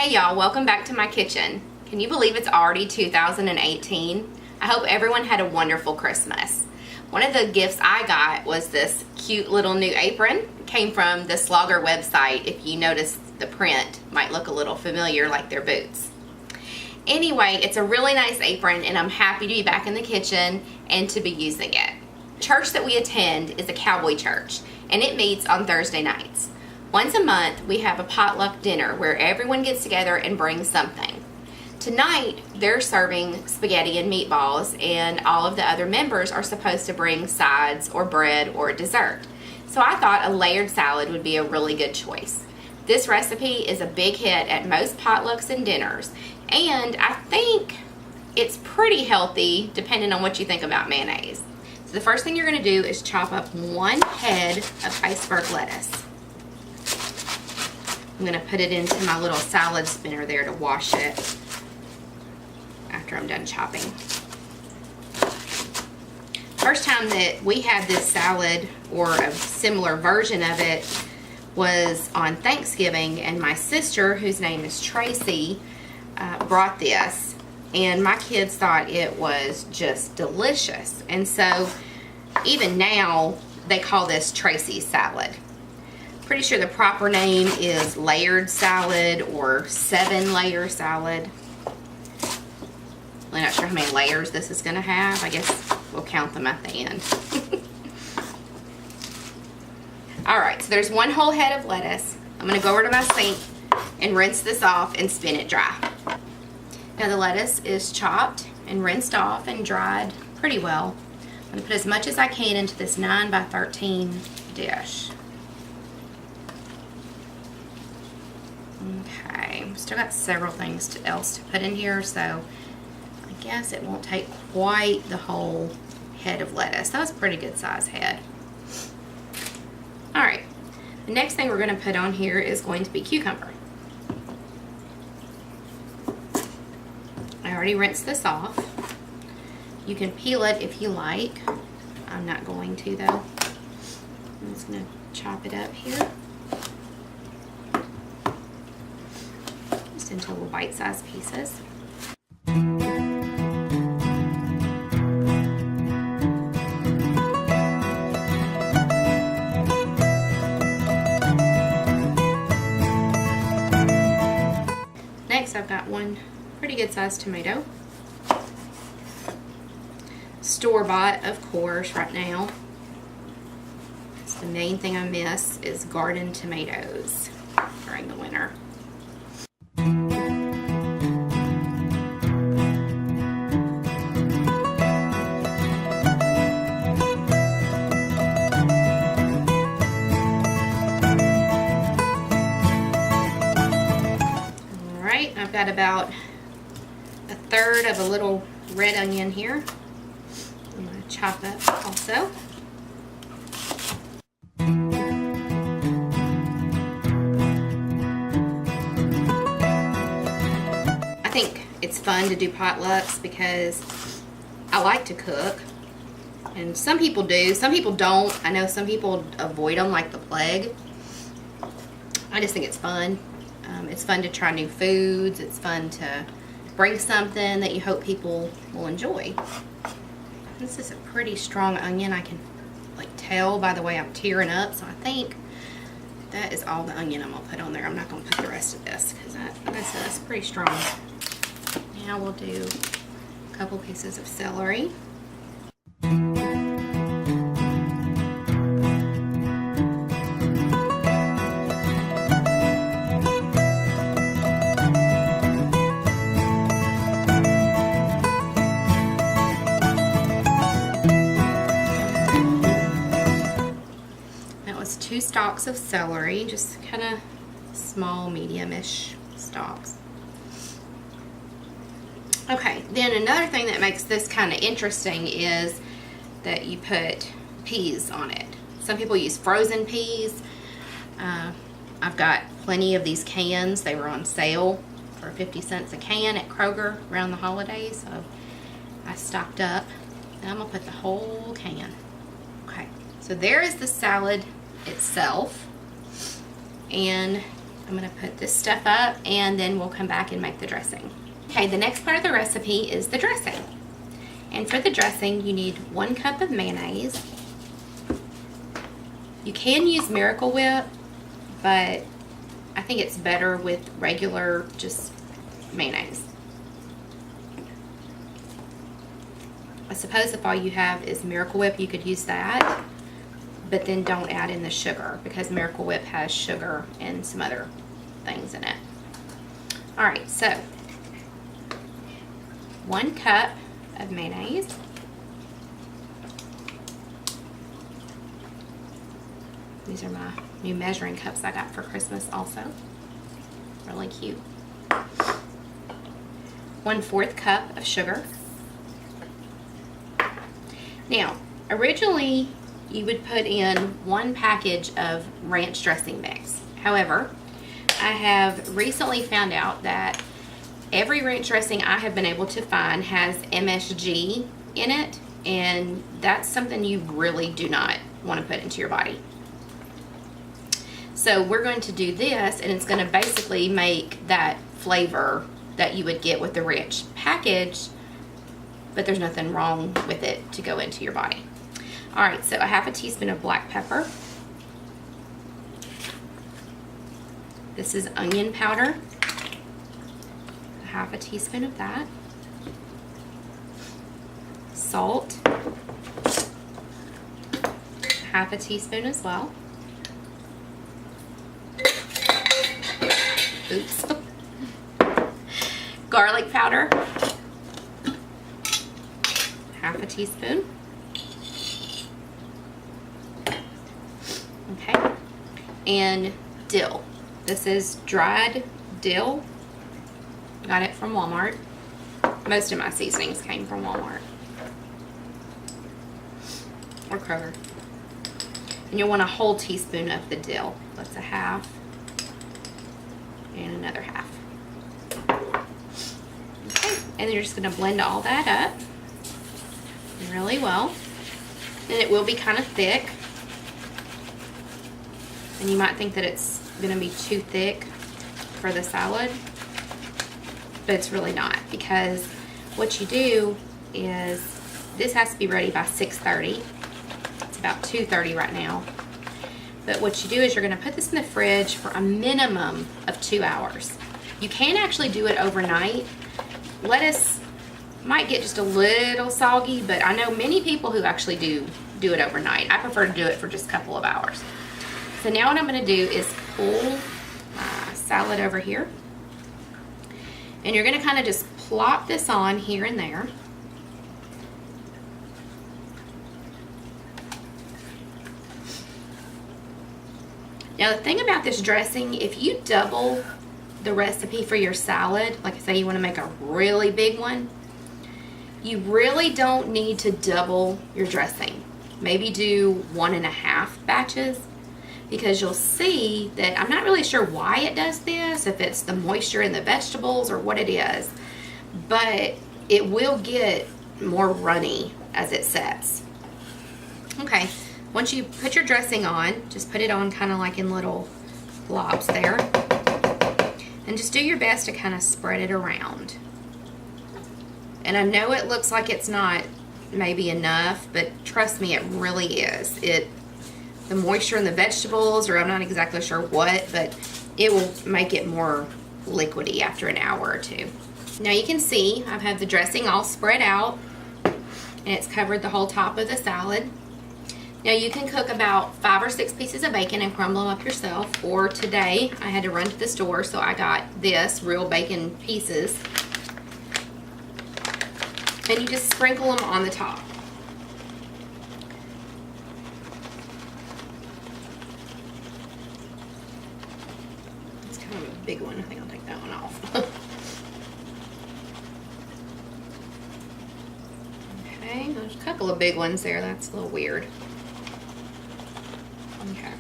Hey y'all, welcome back to my kitchen. Can you believe it's already 2018? I hope everyone had a wonderful Christmas. One of the gifts I got was this cute little new apron. It came from the Slogger website. If you notice the print, might look a little familiar like their boots. Anyway, it's a really nice apron and I'm happy to be back in the kitchen and to be using it. The church that we attend is a cowboy church and it meets on Thursday nights. Once a month, we have a potluck dinner where everyone gets together and brings something. Tonight, they're serving spaghetti and meatballs, and all of the other members are supposed to bring sides or bread or dessert. So I thought a layered salad would be a really good choice. This recipe is a big hit at most potlucks and dinners, and I think it's pretty healthy depending on what you think about mayonnaise. So the first thing you're going to do is chop up one head of iceberg lettuce. I'm going to put it into my little salad spinner there to wash it after I'm done chopping. First time that we had this salad or a similar version of it was on Thanksgiving, and my sister, whose name is Tracy, brought this, and my kids thought it was just delicious. And so even now they call this Tracy's salad. Pretty sure the proper name is layered salad or 7-layer salad. I'm not sure how many layers this is going to have. I guess we'll count them at the end. Alright, so there's one whole head of lettuce. I'm going to go over to my sink and rinse this off and spin it dry. Now the lettuce is chopped and rinsed off and dried pretty well. I'm going to put as much as I can into this 9 by 13 dish. Okay, still got several things else to put in here, so I guess it won't take quite the whole head of lettuce. That was a pretty good size head. Alright, the next thing we're going to put on here is going to be cucumber. I already rinsed this off. You can peel it if you like. I'm not going to though. I'm just going to chop it up here. Into little bite-sized pieces. Next, I've got one pretty good sized tomato. Store-bought, of course, right now. That's the main thing I miss is garden tomatoes during the winter. I've got about 1/3 of a little red onion here. I'm going to chop up also. I think it's fun to do potlucks because I like to cook. And some people do, some people don't. I know some people avoid them like the plague. I just think it's fun. It's fun to try new foods. It's fun to bring something that you hope people will enjoy. This is a pretty strong onion. I can tell by the way I'm tearing up, so I think that is all the onion I'm going to put on there. I'm not going to put the rest of this because like I said, it's pretty strong. Now we'll do a couple pieces of celery. That was 2 stalks of celery, just kind of small, medium-ish stalks. Okay, then another thing that makes this kind of interesting is that you put peas on it. Some people use frozen peas. I've got plenty of these cans. They were on sale for 50 cents a can at Kroger around the holidays, so I stocked up. And I'm going to put the whole can. Okay, so there is the salad itself. And I'm going to put this stuff up and then we'll come back and make the dressing. Okay, the next part of the recipe is the dressing. And for the dressing, you need 1 cup of mayonnaise. You can use Miracle Whip, but I think it's better with regular just mayonnaise. I suppose if all you have is Miracle Whip, you could use that, but then don't add in the sugar because Miracle Whip has sugar and some other things in it. All right, so 1 cup of mayonnaise. These are my new measuring cups I got for Christmas also. Really cute. 1/4 cup of sugar. Now, originally you would put in 1 package of ranch dressing mix. However, I have recently found out that every ranch dressing I have been able to find has MSG in it, and that's something you really do not want to put into your body. So we're going to do this, and it's going to basically make that flavor that you would get with the ranch package, but there's nothing wrong with it to go into your body. All right, so 1/2 teaspoon of black pepper. This is onion powder. 1/2 teaspoon of that. Salt. 1/2 teaspoon as well. Oops. Garlic powder. 1/2 teaspoon. Okay. And dill. This is dried dill. Got it from Walmart. Most of my seasonings came from Walmart or Kroger. And you'll want a whole teaspoon of the dill. That's 1/2 and another 1/2. Okay, and then you're just going to blend all that up really well. And it will be kind of thick. And you might think that it's going to be too thick for the salad, but it's really not, because what you do is this has to be ready by 6:30. It's about 2:30 right now. But what you do is you're going to put this in the fridge for a minimum of 2 hours. You can actually do it overnight. Lettuce might get just a little soggy, but I know many people who actually do it overnight. I prefer to do it for just a couple of hours. So now what I'm going to do is pull my salad over here. And you're going to kind of just plop this on here and there. Now the thing about this dressing, if you double the recipe for your salad, like I say you want to make a really big one, you really don't need to double your dressing. Maybe do 1.5 batches, because you'll see that I'm not really sure why it does this, if it's the moisture in the vegetables or what it is, but it will get more runny as it sets. Okay, once you put your dressing on, just put it on kind of like in little globs there, and just do your best to kind of spread it around. And I know it looks like it's not maybe enough, but trust me, it really is. The moisture in the vegetables, or I'm not exactly sure what, but it will make it more liquidy after an hour or two. Now you can see I've had the dressing all spread out, and it's covered the whole top of the salad. Now you can cook about 5 or 6 pieces of bacon and crumble them up yourself, or today I had to run to the store, so I got this real bacon pieces. And you just sprinkle them on the top. It's kind of a big one. I think I'll take that one off. Okay, there's a couple of big ones there. That's a little weird. Okay.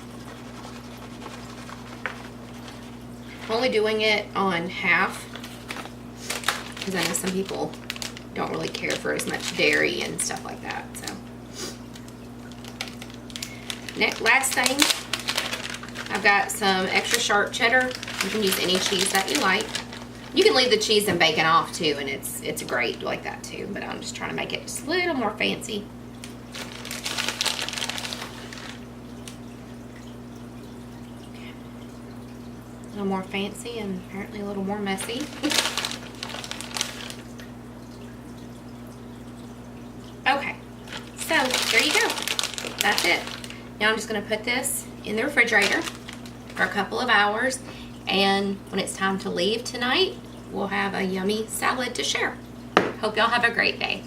I'm only doing it on half because I know some people don't really care for as much dairy and stuff like that. So, last thing, I've got some extra sharp cheddar. You can use any cheese that you like. You can leave the cheese and bacon off too, and it's great like that too, but I'm just trying to make it just a little more fancy. Okay. A little more fancy and apparently a little more messy. Okay, so there you go. That's it. Now I'm just going to put this in the refrigerator for a couple of hours, and when it's time to leave tonight, we'll have a yummy salad to share. Hope y'all have a great day.